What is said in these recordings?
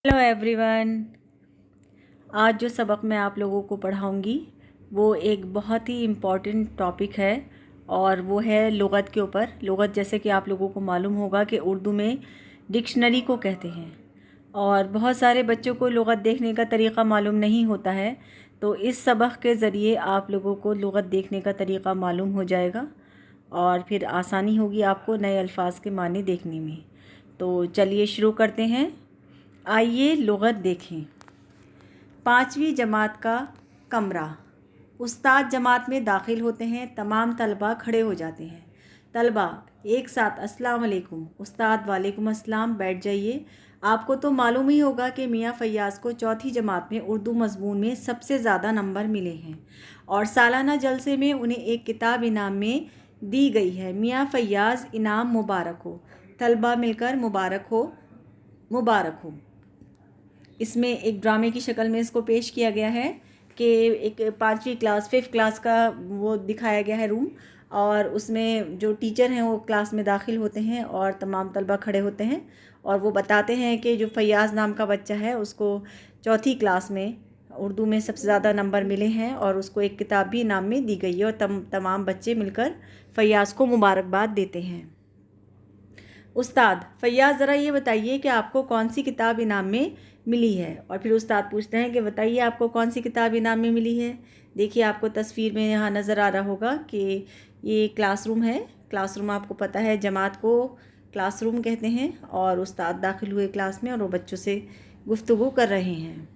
Hello everyone. आज जो सबक मैं आप लोगों को पढ़ाऊंगी वो एक बहुत ही इम्पॉर्टेंट टॉपिक है और वो है लुग़त के ऊपर। लुग़त जैसे कि आप लोगों को मालूम होगा कि उर्दू में डिक्शनरी को कहते हैं और बहुत सारे बच्चों को लुग़त देखने का तरीक़ा मालूम नहीं होता है। तो इस सबक के ज़रिए आप लोगों को लुग़त देखने का तरीक़ा मालूम हो जाएगा और फिर आसानी होगी आपको नए अल्फाज के माने देखने में। तो चलिए शुरू करते हैं। आइए लुग़त देखें। 5वीं जमात का कमरा। उस्ताद जमात में दाखिल होते हैं। तमाम तलबा खड़े हो जाते हैं। तलबा एक साथ अस्सलाम वालेकुम। उस्ताद वालेकुम अस्सलाम। बैठ जाइए। आपको तो मालूम ही होगा कि मियाँ फ़ैयाज़ को चौथी जमात में उर्दू मज़मून में सबसे ज़्यादा नंबर मिले हैं और सालाना जलसे में उन्हें एक किताब इनाम में दी गई है। मियाँ फ़ैयाज़ इनाम मुबारक हो। तलबा मिलकर मुबारक हो, मुबारक हो। इसमें एक ड्रामे की शक्ल में इसको पेश किया गया है कि एक 5वीं क्लास 5th क्लास का वो दिखाया गया है रूम और उसमें जो टीचर हैं वो क्लास में दाखिल होते हैं और तमाम तलबा खड़े होते हैं और वो बताते हैं कि जो फ़ैयाज़ नाम का बच्चा है उसको चौथी क्लास में उर्दू में सबसे ज़्यादा नंबर मिले हैं और उसको एक किताब भी इनाम में दी गई है और तमाम बच्चे मिलकर फ़ैयाज़ को मुबारकबाद देते हैं। उस्ताद फ़ैयाज़ ज़रा ये बताइए कि आपको कौन सी किताब इनाम में मिली है। और फिर उस्ताद पूछते हैं कि बताइए आपको कौन सी किताब इनाम में मिली है। देखिए आपको तस्वीर में यहाँ नज़र आ रहा होगा कि ये क्लासरूम है। क्लासरूम आपको पता है जमात को क्लासरूम कहते हैं और उस्ताद दाखिल हुए क्लास में और वो बच्चों से गुफ्तगू कर रहे हैं।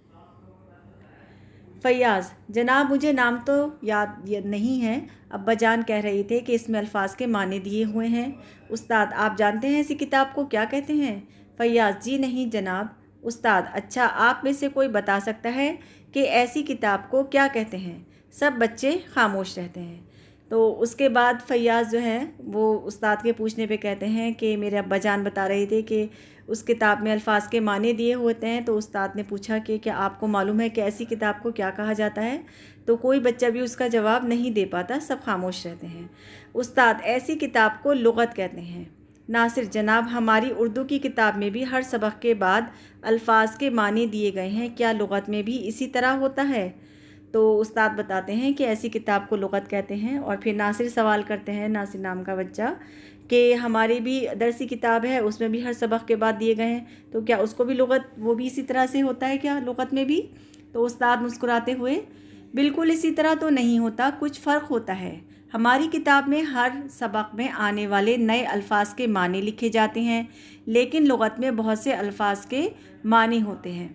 फ़ैयाज़ जनाब मुझे नाम तो याद नहीं है, अब्बा जान कह रहे थे कि इसमें अल्फाज के माने दिए हुए हैं। उस्ताद आप जानते हैं ऐसी किताब को क्या कहते हैं। फ़ैयाज़ जी नहीं जनाब। उस्ताद अच्छा आप में से कोई बता सकता है कि ऐसी किताब को क्या कहते हैं। सब बच्चे खामोश रहते हैं। तो उसके बाद फ़ैयाज़ जो है वो उस्ताद के पूछने पे कहते हैं कि मेरे अब्बा जान बता रहे थे कि उस किताब में अल्फाज के माने दिए होते हैं। तो उस्ताद ने पूछा कि क्या आपको मालूम है कि ऐसी किताब को क्या कहा जाता है। तो कोई बच्चा भी उसका जवाब नहीं दे पाता, सब खामोश रहते हैं। उस्ताद ऐसी किताब को लुग़त कहते हैं। नासिर जनाब हमारी उर्दू की किताब में भी हर सबक के बाद अल्फाज के माने दिए गए हैं, क्या लुग़त में भी इसी तरह होता है। तो उस्ताद बताते हैं कि ऐसी किताब को लुग़त कहते हैं। और फिर नासिर सवाल करते हैं, नासिर नाम का बच्चा, कि हमारी भी दरसी किताब है उसमें भी हर सबक के बाद दिए गए हैं, तो क्या उसको भी लुग़त वो भी इसी तरह से होता है क्या लुग़त में भी। तो उस्ताद मुस्कुराते हुए बिल्कुल इसी तरह तो नहीं होता, कुछ फ़र्क होता है। हमारी किताब में हर सबक में आने वाले नए अल्फाज के माने लिखे जाते हैं, लेकिन लुग़त में बहुत से अल्फाज के माने होते हैं।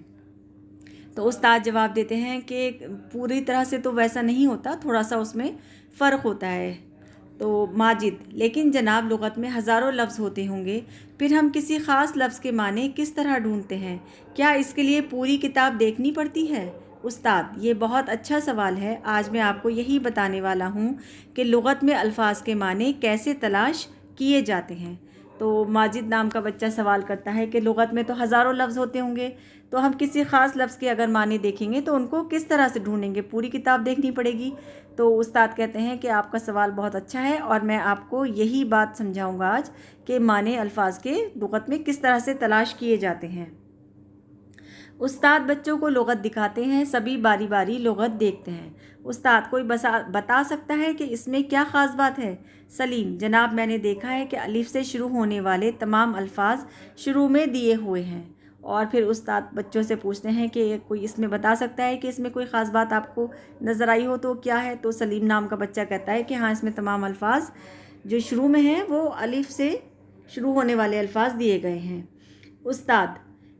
तो उस्ताद जवाब देते हैं कि पूरी तरह से तो वैसा नहीं होता, थोड़ा सा उसमें फ़र्क होता है। तो माजिद लेकिन जनाब लुग़त में हज़ारों लफ्ज़ होते होंगे, फिर हम किसी ख़ास लफ्ज़ के माने किस तरह ढूंढते हैं, क्या इसके लिए पूरी किताब देखनी पड़ती है। उस्ताद ये बहुत अच्छा सवाल है, आज मैं आपको यही बताने वाला हूँ कि लुग़त में अल्फाज के माने कैसे तलाश किए जाते हैं। तो माजिद नाम का बच्चा सवाल करता है कि लुग़त में तो हज़ारों लफ्ज़ होते होंगे, तो हम किसी ख़ास लफ्ज़ के अगर माने देखेंगे तो उनको किस तरह से ढूंढेंगे, पूरी किताब देखनी पड़ेगी। तो उस्ताद कहते हैं कि आपका सवाल बहुत अच्छा है और मैं आपको यही बात समझाऊंगा आज कि माने अल्फाज के लुग़त में किस तरह से तलाश किए जाते हैं। उस्ताद बच्चों को लुग़त दिखाते हैं, सभी बारी बारी लुग़त देखते हैं। उस्ताद कोई बता सकता है कि इसमें क्या ख़ास बात है। सलीम जनाब मैंने देखा है कि अलिफ से शुरू होने वाले तमाम अल्फाज शुरू में दिए हुए हैं। और फिर उस्ताद बच्चों से पूछते हैं कि कोई इसमें बता सकता है कि इसमें कोई ख़ास बात आपको नज़र आई हो तो क्या है। तो सलीम नाम का बच्चा कहता है कि हाँ इसमें तमाम अल्फाज जो शुरू में हैं वो अलिफ से शुरू होने वाले अल्फाज दिए गए हैं। उस्ताद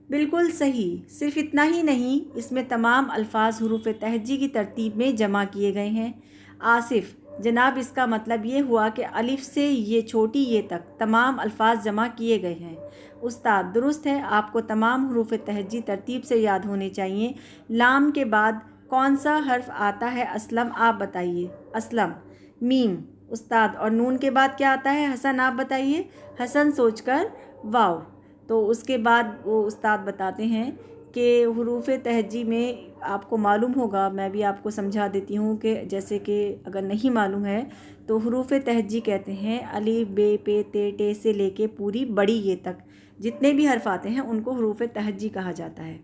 बिल्कुल सही, सिर्फ इतना ही नहीं इसमें तमाम अल्फाज हुरूफ तहजी की तरतीब में जमा किए गए हैं। आसिफ जनाब इसका मतलब ये हुआ कि अलिफ से ये छोटी ये तक तमाम अल्फाज जमा किए गए हैं। उस्ताद दुरुस्त है, आपको तमाम हुरूफ तहजी तरतीब से याद होने चाहिए। लाम के बाद कौन सा हर्फ आता है असलम, आप बताइए। असलम मीम। उस्ताद और नून के बाद क्या आता है हसन, आप बताइए। हसन सोचकर वाव। तो उसके बाद वो उस्ताद बताते हैं कि हुरूफ तहजी में आपको मालूम होगा, मैं भी आपको समझा देती हूँ कि जैसे कि अगर नहीं मालूम है तो हुरूफ तहजी कहते हैं अलिफ बे पे ते टे से लेके पूरी बड़ी ये तक जितने भी हर्फ आते हैं उनको हरूफ तहज्जी कहा जाता है।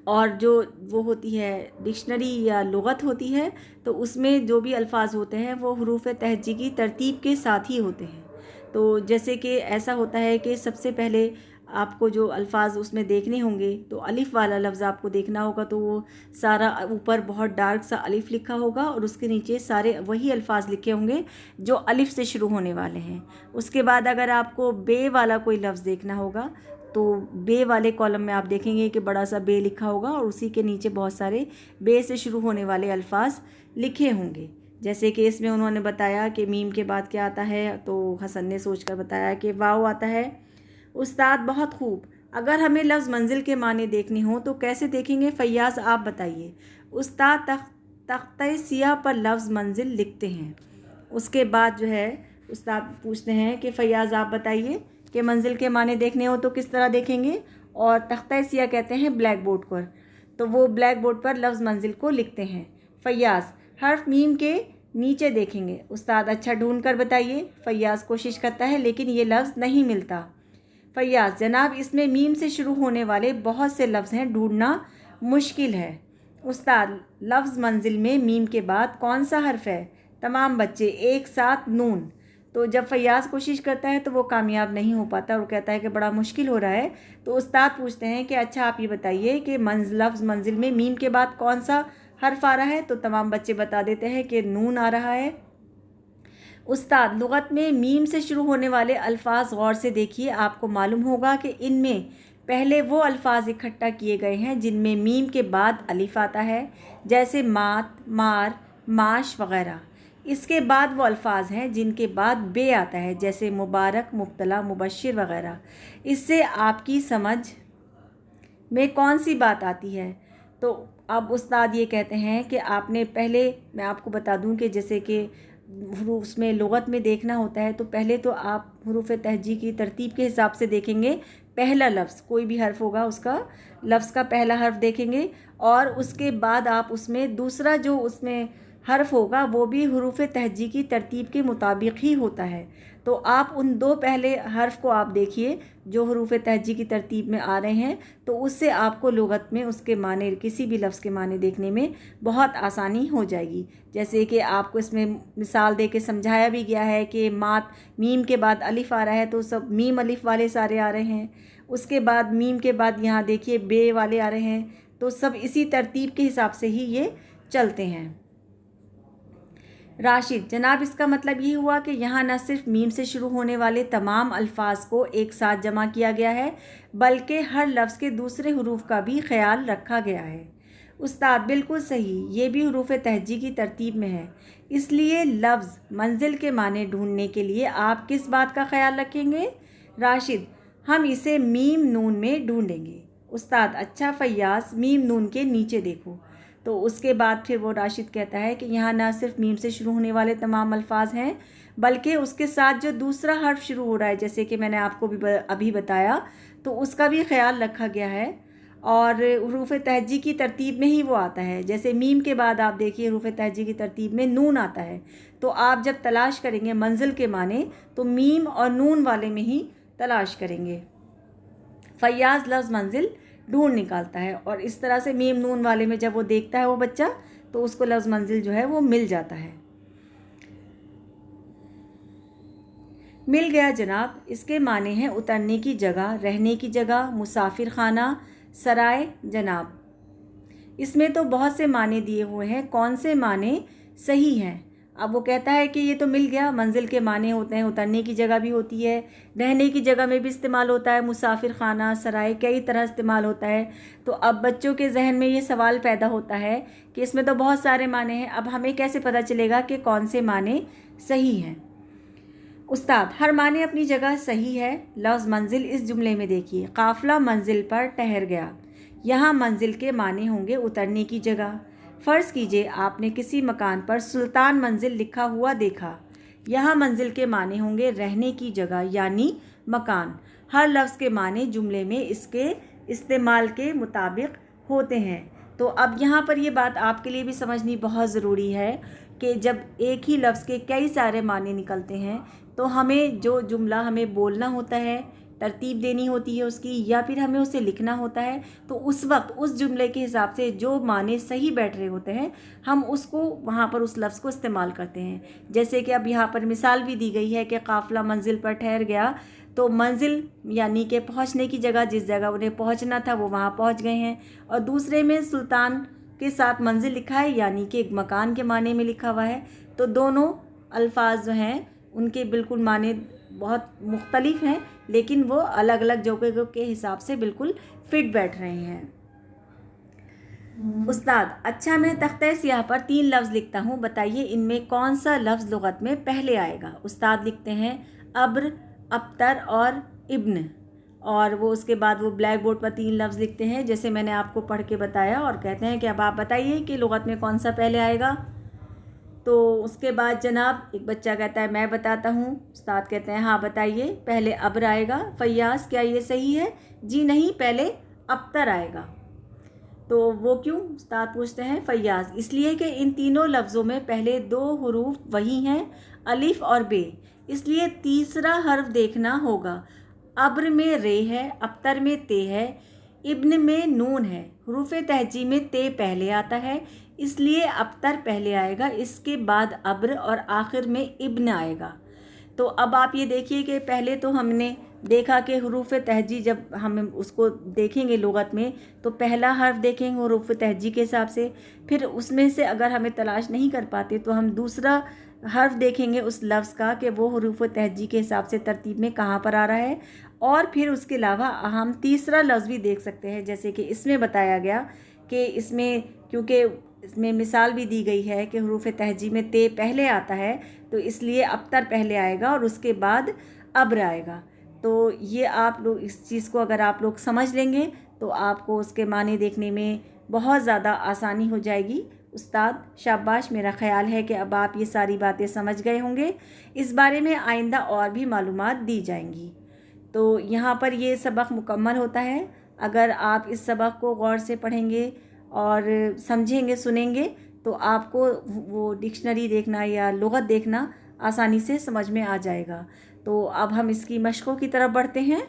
और जो वो होती है डिक्शनरी या लुग़त होती है, तो उसमें जो भी अल्फाज होते हैं वो हरूफ तहज्जी की तरतीब के साथ ही होते हैं। तो जैसे कि ऐसा होता है कि सबसे पहले आपको जो अल्फाज उसमें देखने होंगे, तो अलिफ़ वाला लफ्ज़ आपको देखना होगा, तो वो सारा ऊपर बहुत डार्क सा अलिफ़ लिखा होगा और उसके नीचे सारे वही अल्फाज लिखे होंगे जो अलिफ़ से शुरू होने वाले हैं। उसके बाद अगर आपको बे वाला कोई लफ्ज़ देखना होगा, तो बे वाले कॉलम में आप देखेंगे कि बड़ा सा बे लिखा होगा और उसी के नीचे बहुत सारे बे से शुरू होने वाले अल्फाज लिखे होंगे। जैसे कि इसमें उन्होंने बताया कि मीम के बाद क्या आता है, तो हसन ने सोचकर बताया कि वाव आता है। उस्ताद बहुत खूब, अगर हमें लफ्ज़ मंजिल के माने देखने हो तो कैसे देखेंगे? फ़ैयाज़ आप बताइए। उस्ताद तख्ते सियाह पर लफ्ज़ मंजिल लिखते हैं। उसके बाद जो है उस्ताद पूछते हैं कि फ़ैयाज़ आप बताइए कि मंजिल के माने देखने हो तो किस तरह देखेंगे? और तख्ते सियाह कहते हैं ब्लैक बोर्ड पर, तो वो ब्लैक बोर्ड पर लफ्ज़ मंजिल को लिखते हैं। फ़ैयाज़ हर्फ मीम के नीचे देखेंगे। उस्ताद अच्छा ढूंढ कर बताइए। फ़ैयाज़ कोशिश करता है लेकिन ये लफ्ज़ नहीं मिलता। फ़ैयाज़ जनाब इसमें मीम से शुरू होने वाले बहुत से लफ्ज़ हैं, ढूंढना मुश्किल है। उस्ताद लफ्ज़ मंजिल में मीम के बाद कौन सा हर्फ है? तमाम बच्चे एक साथ नून। तो जब फ़ैयाज़ कोशिश करता है तो वो कामयाब नहीं हो पाता और कहता है कि बड़ा मुश्किल हो रहा है। तो उस्ताद पूछते हैं कि अच्छा आप ये बताइए कि लफ्ज़ मंजिल में मीम के बाद कौन सा हर्फ आ रहा है? तो तमाम बच्चे बता देते हैं कि नून आ रहा है। उस्ताद लुग़त में मीम से शुरू होने वाले अल्फाज गौर से देखिए, आपको मालूम होगा कि इनमें पहले वो अल्फाज इकट्ठा किए गए हैं जिनमें मीम के बाद अलिफ आता है, जैसे मात, मार, माश वग़ैरह। इसके बाद वो अल्फाज हैं जिनके बाद बे आता है, जैसे मुबारक, मुब्तला, मुबश्शिर वग़ैरह। इससे आपकी समझ में कौन सी बात आती है? तो अब उस्ताद ये कहते हैं कि आपने पहले, मैं आपको बता दूं कि जैसे कि उसमें लुग़त में देखना होता है तो पहले तो आप हरूफ तहज्जी की तरतीब के हिसाब से देखेंगे। पहला लफ्ज़ कोई भी हर्फ होगा उसका लफ्ज़ का पहला हर्फ देखेंगे और उसके बाद आप उसमें दूसरा जो उसमें हर्फ होगा वो भी हरूफ तहज्जी की तरतीब के मुताबिक ही होता है। तो आप उन दो पहले हर्फ को आप देखिए जो हरूफ तहज्जी की तरतीब में आ रहे हैं, तो उससे आपको लुग़त में उसके माने, किसी भी लफ्ज़ के माने देखने में बहुत आसानी हो जाएगी। जैसे कि आपको इसमें मिसाल दे के समझाया भी गया है कि मात मीम के बाद अलिफ़ आ रहा है तो सब मीम अलिफ़ वाले सारे आ रहे हैं। उसके बाद मीम के बाद यहाँ देखिए बे वाले आ रहे हैं, तो सब इसी तरतीब के हिसाब से ही ये चलते हैं। राशिद जनाब इसका मतलब ये हुआ कि यहाँ न सिर्फ मीम से शुरू होने वाले तमाम अल्फाज को एक साथ जमा किया गया है, बल्कि हर लफ्ज़ के दूसरे हरूफ का भी ख्याल रखा गया है। उस्ताद बिल्कुल सही, ये भी हरूफ तहज्जी की तरतीब में है। इसलिए लफ्ज़ मंजिल के माने ढूंढने के लिए आप किस बात का ख्याल रखेंगे? राशिद हम इसे मीम नून में ढूंढेंगे। उस्ताद अच्छा फ़ैयाज़ मीम नून के नीचे देखो। तो उसके बाद फिर वो राशिद कहता है कि यहाँ ना सिर्फ मीम से शुरू होने वाले तमाम अल्फाज हैं, बल्कि उसके साथ जो दूसरा हर्फ शुरू हो रहा है, जैसे कि मैंने आपको भी अभी बताया, तो उसका भी ख्याल रखा गया है और हरूफ तहज्जी की तरतीब में ही वो आता है। जैसे मीम के बाद आप देखिए हरूफ तहज्जी की तरतीब में नून आता है, तो आप जब तलाश करेंगे मंजिल के माने तो मीम और नून वाले में ही तलाश करेंगे। फ़ैयाज़ लफ्ज़ मंजिल ढूंढ निकालता है और इस तरह से मीम नून वाले में जब वो देखता है वो बच्चा, तो उसको लफ्ज़ मंजिल जो है वो मिल जाता है। मिल गया जनाब, इसके माने हैं उतरने की जगह, रहने की जगह, मुसाफिर खाना, सराय जनाब। इसमें तो बहुत से माने दिए हुए हैं, कौन से माने सही हैं? अब वो कहता है कि ये तो मिल गया, मंजिल के माने होते हैं, उतरने की जगह भी होती है, रहने की जगह में भी इस्तेमाल होता है, मुसाफिर खाना, सराय, कई तरह इस्तेमाल होता है। तो अब बच्चों के जहन में ये सवाल पैदा होता है कि इसमें तो बहुत सारे माने हैं, अब हमें कैसे पता चलेगा कि कौन से माने सही हैं? उस्ताद हर माने अपनी जगह सही है। लफ्ज़ मंजिल इस जुमले में देखिए, काफ़िला मंजिल पर ठहर गया, यहाँ मंजिल के माने होंगे उतरने की जगह। फ़र्ज़ कीजिए आपने किसी मकान पर सुल्तान मंजिल लिखा हुआ देखा, यहाँ मंजिल के माने होंगे रहने की जगह यानी मकान। हर लफ्ज़ के माने जुमले में इसके इस्तेमाल के मुताबिक होते हैं। तो अब यहाँ पर ये बात आपके लिए भी समझनी बहुत ज़रूरी है कि जब एक ही लफ्ज़ के कई सारे माने निकलते हैं तो हमें जो जुमला हमें बोलना होता है तरतीब देनी होती है उसकी, या फिर हमें उसे लिखना होता है, तो उस वक्त उस जुमले के हिसाब से जो माने सही बैठ रहे होते हैं हम उसको वहाँ पर उस लफ्ज़ को इस्तेमाल करते हैं। जैसे कि अब यहाँ पर मिसाल भी दी गई है कि काफ़िला मंजिल पर ठहर गया, तो मंजिल यानी कि पहुँचने की जगह, जिस जगह उन्हें पहुँचना था वो वहाँ पहुँच गए हैं। और दूसरे में सुल्तान के साथ मंजिल लिखा है, यानी कि एक मकान के माने में लिखा हुआ है। तो दोनों अल्फाज जो हैं उनके बिल्कुल माने बहुत मुख्तलिफ हैं, लेकिन वो अलग अलग जगह के हिसाब से बिल्कुल फिट बैठ रहे हैं। उस्ताद, अच्छा मैं तख्ते स्याह पर 3 लफ्ज़ लिखता हूँ, बताइए इनमें कौन सा लफ्ज़ लुग़त में पहले आएगा। उस्ताद लिखते हैं अब्र, अब्तर और इब्न, और वो उसके बाद वो ब्लैक बोर्ड पर 3 लफ्ज़ लिखते हैं जैसे मैंने आपको पढ़ के बताया, और कहते हैं कि अब आप बताइए कि लुग़त में कौन सा पहले आएगा। तो उसके बाद जनाब एक बच्चा कहता है मैं बताता हूँ। उस्ताद कहते हैं हाँ बताइए, पहले अब्र आएगा। फ़ैयाज़, क्या ये सही है? जी नहीं, पहले अब्तर आएगा। तो वो क्यों? उस्ताद पूछते हैं फ़ैयाज़, इसलिए कि इन तीनों लफ्ज़ों में पहले 2 हरूफ वही हैं, अलिफ और बे, इसलिए तीसरा हर्फ देखना होगा। अब्र में रे है, अब्तर में ते है, इब्न में नून है। हरूफ तहजी में ते पहले आता है, इसलिए अब्तर पहले आएगा, इसके बाद अब्र और आखिर में इब्न आएगा। तो अब आप ये देखिए कि पहले तो हमने देखा कि हरूफ तहजी जब हम उसको देखेंगे लुग़त में तो पहला हर्फ देखेंगे हरूफ तहजी के हिसाब से, फिर उसमें से अगर हमें तलाश नहीं कर पाते तो हम दूसरा हर्फ देखेंगे उस लफ्ज़ का कि वो हरूफ तहजी के हिसाब से तरतीब में कहाँ पर आ रहा है, और फिर उसके अलावा हम तीसरा लफ्ज़ भी देख सकते हैं। जैसे कि इसमें बताया गया कि इसमें क्योंकि इसमें मिसाल भी दी गई है कि हरूफ तहजी में ते पहले आता है, तो इसलिए अब्तर पहले आएगा और उसके बाद अब्र आएगा। तो ये आप लोग इस चीज़ को अगर आप लोग समझ लेंगे तो आपको उसके माने देखने में बहुत ज़्यादा आसानी हो जाएगी। उस्ताद शाबाश, मेरा ख़्याल है कि अब आप ये सारी बातें समझ गए होंगे। इस बारे में आइंदा और भी मालूमात दी जाएंगी। तो यहाँ पर ये सबक मुकम्मल होता है। अगर आप इस सबक को गौर से पढ़ेंगे और समझेंगे, सुनेंगे, तो आपको वो डिक्शनरी देखना या लुग़त देखना आसानी से समझ में आ जाएगा। तो अब हम इसकी मशक़ों की तरफ बढ़ते हैं।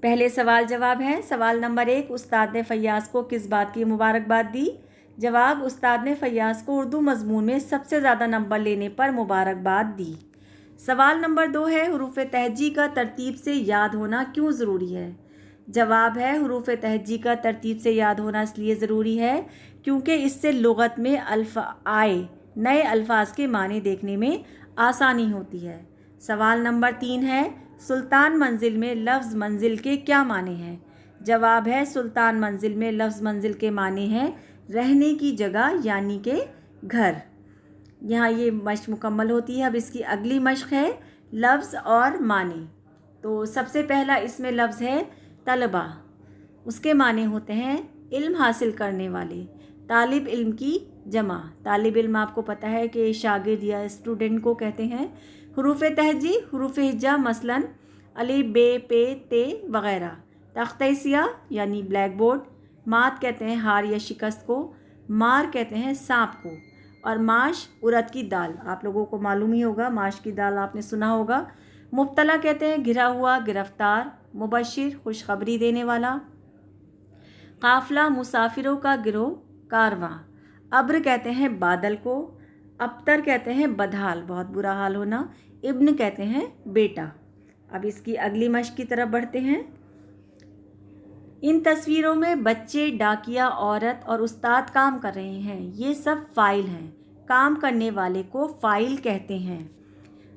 पहले सवाल जवाब है। सवाल नंबर 1, उस्ताद ने फ़ैयाज़ को किस बात की मुबारकबाद दी? जवाब, उस्ताद ने फ़ैयाज़ को उर्दू मज़मून में सबसे ज़्यादा नंबर लेने पर मुबारकबाद दी। सवाल नंबर 2 है, हरूफ तहजी का तरतीब से याद होना क्यों ज़रूरी है? जवाब है, हरूफ तहजी का तरतीब से याद होना इसलिए ज़रूरी है क्योंकि इससे लुग़त में नए अल्फाज के माने देखने में आसानी होती है। सवाल नंबर 3 है, सुल्तान मंजिल में लफ्ज़ मंजिल के क्या माने हैं? जवाब है, सुल्तान मंजिल में लफ्ज़ मंजिल के माने हैं रहने की जगह यानी कि घर। यहाँ ये मशक़ मुकम्मल होती है। अब इसकी अगली मशक़ है लफ्ज़ और माने। तो सबसे पहला इसमें लफ्ज़ है तलबा, उसके माने होते हैं इल्म हासिल करने वाले, तालिब इल्म की जमा। तालिब इल्म आपको पता है कि शागिर्द या स्टूडेंट को कहते हैं। हरूफ तहजी, हरूफ हिज्जा मसलन अलिफ, बे, पे, ते वग़ैरह। तख्ते स्याह यानी ब्लैक बोर्ड। मात कहते हैं हार या शिकस्त को। मार कहते हैं सांप को। और माश उड़द की दाल, आप लोगों को मालूम ही होगा, माश की दाल आपने सुना होगा। मुब्तला कहते हैं घिरा हुआ, गिरफ्तार। मुबशिर खुशखबरी देने वाला। काफ़िला मुसाफिरों का गिरोह, कारवां। अब्र कहते हैं बादल को। अब्तर कहते हैं बदहाल, बहुत बुरा हाल होना। इब्न कहते हैं बेटा। अब इसकी अगली मशक़ की तरफ बढ़ते हैं। इन तस्वीरों में बच्चे, डाकिया, औरत और उस्ताद काम कर रहे हैं। ये सब फ़ाइल हैं। काम करने वाले को फ़ाइल कहते हैं।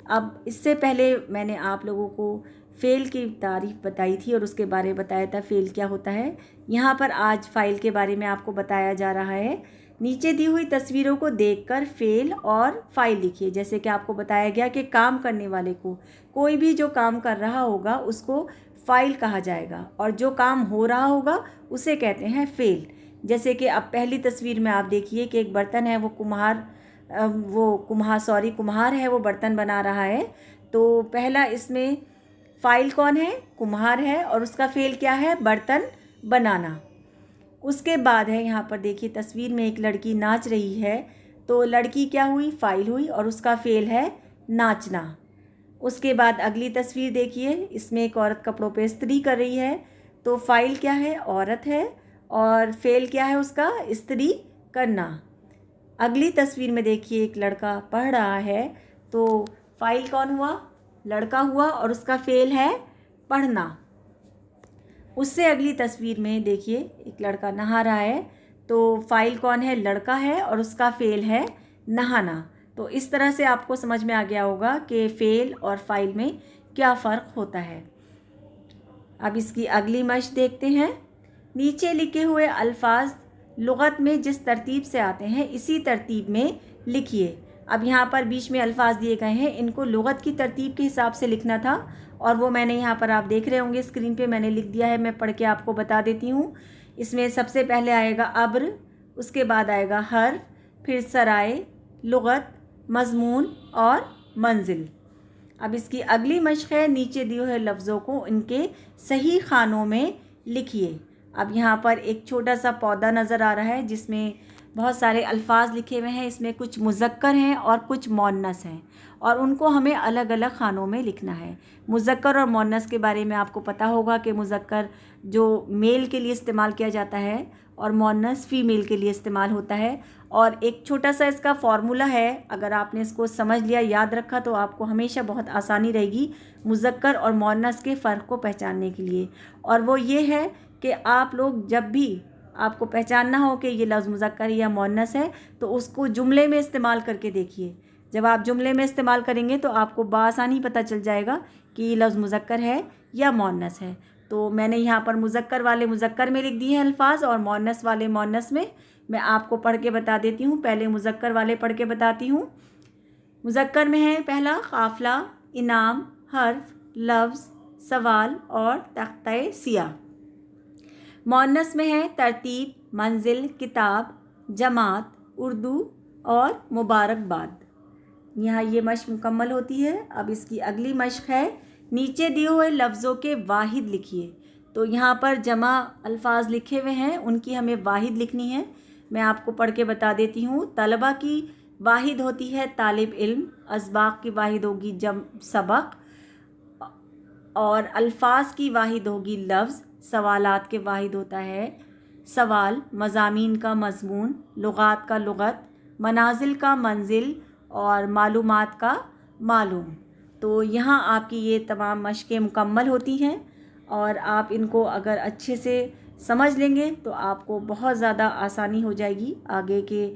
अब इससे पहले मैंने आप लोगों को फ़ेल की तारीफ़ बताई थी और उसके बारे में बताया था फ़ेल क्या होता है। यहाँ पर आज फ़ाइल के बारे में आपको बताया जा रहा है। नीचे दी हुई तस्वीरों को देखकर फ़ेल और फ़ाइल लिखिए। जैसे कि आपको बताया गया कि काम करने वाले को, कोई भी जो काम कर रहा होगा उसको फ़ाइल कहा जाएगा, और जो काम हो रहा होगा उसे कहते हैं फ़ेल। जैसे कि अब पहली तस्वीर में आप देखिए कि एक बर्तन है, वो कुम्हार है, वो बर्तन बना रहा है। तो पहला इसमें फ़ाइल कौन है? कुम्हार है, और उसका फ़ेल क्या है? बर्तन बनाना। उसके बाद है यहाँ पर देखिए तस्वीर में एक लड़की नाच रही है, तो लड़की क्या हुई? फ़ाइल हुई, और उसका फ़ेल है नाचना। उसके बाद अगली तस्वीर देखिए, इसमें एक औरत कपड़ों पे इस्त्री कर रही है। तो फ़ाइल क्या है? औरत है। और फ़ेल क्या है उसका? इस्त्री करना। अगली तस्वीर में देखिए एक लड़का पढ़ रहा है। तो फ़ाइल कौन हुआ? लड़का हुआ और उसका फ़ेल है पढ़ना। उससे अगली तस्वीर में देखिए एक लड़का नहा रहा है। तो फ़ाइल कौन है? लड़का है और उसका फ़ेल है नहाना। तो इस तरह से आपको समझ में आ गया होगा कि फ़ेल और फ़ाइल में क्या फ़र्क होता है। अब इसकी अगली मश्क देखते हैं। नीचे लिखे हुए अल्फाज लुग़त में जिस तरतीब से आते हैं इसी तरतीब में लिखिए। अब यहाँ पर बीच में अल्फाज दिए गए हैं, इनको लुग़त की तरतीब के हिसाब से लिखना था और वो मैंने यहाँ पर आप देख रहे होंगे स्क्रीन पे मैंने लिख दिया है। मैं पढ़ के आपको बता देती हूँ। इसमें सबसे पहले आएगा अब्र, उसके बाद आएगा हर्फ, फिर सराय, लुग़त, मज़मून और मंजिल। अब इसकी अगली मश्क है, नीचे दिए हुए लफ्ज़ों को इनके सही खानों में लिखिए। अब यहाँ पर एक छोटा सा पौधा नज़र आ रहा है जिसमें बहुत सारे अल्फाज लिखे हुए हैं। इसमें कुछ मुज़क्कर हैं और कुछ मोन्नस हैं और उनको हमें अलग अलग खानों में लिखना है। मुज़क्कर और मोन्नस के बारे में आपको पता होगा कि मुज़क्कर जो मेल के लिए इस्तेमाल किया जाता है और मोन्नस फ़ीमेल के लिए इस्तेमाल होता है। और एक छोटा सा इसका फ़ॉर्मूला है, अगर आपने इसको समझ लिया, याद रखा, तो आपको हमेशा बहुत आसानी रहेगी मुज़क्कर और मोन्नस के फ़र्क को पहचानने के लिए। और वो ये है कि आप लोग जब भी आपको पहचानना हो कि ये लफ्ज़ मुज़क्कर या मोन्नस है तो उसको जुमले में इस्तेमाल करके देखिए। जब आप जुमले में इस्तेमाल करेंगे तो आपको बआसानी पता चल जाएगा कि ये लफ्ज़ मुज़क्कर है या मोन्नस है। तो मैंने यहाँ पर मुज़क्कर वाले मुज़क्कर में लिख दिए हैं अल्फाज और मोन्नस वाले मोन्नस में। मैं आपको पढ़ के बता देती हूँ। पहले मुज़क्कर वाले पढ़ के बताती हूँ। मुज़क्कर में है पहला काफ़िला, इनाम, हर्फ, लफ्ज़, सवाल और तख्ते सियाह। मोन्नस में है तरतीब, मंजिल, किताब, जमात, उर्दू और मुबारकबाद। यहाँ ये मश्क मुकम्मल होती है। अब इसकी अगली मश्क है, नीचे दिए हुए लफ्ज़ों के वाहिद लिखिए। तो यहाँ पर जमा अल्फाज लिखे हुए हैं, उनकी हमें वाहिद लिखनी है। मैं आपको पढ़ के बता देती हूँ। तलबा की वाहिद होती है तालिब इल्म, असबाक की वाहिद होगी सबक, और अल्फाज की वाहिद होगी लफ्ज़, सवालात के वाहिद होता है सवाल, मज़ामीन का मज़मून, लुगात का लुगत, मनाजिल का मंजिल और मालूमात का मालूम। तो यहाँ आपकी ये तमाम मश्क़ें मुकम्मल होती हैं और आप इनको अगर अच्छे से समझ लेंगे तो आपको बहुत ज़्यादा आसानी हो जाएगी आगे के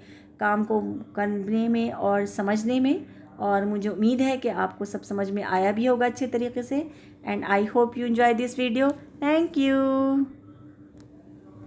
काम को करने में और समझने में। और मुझे उम्मीद है कि आपको सब समझ में आया भी होगा अच्छे तरीके से। And I hope you enjoy this video. Thank you.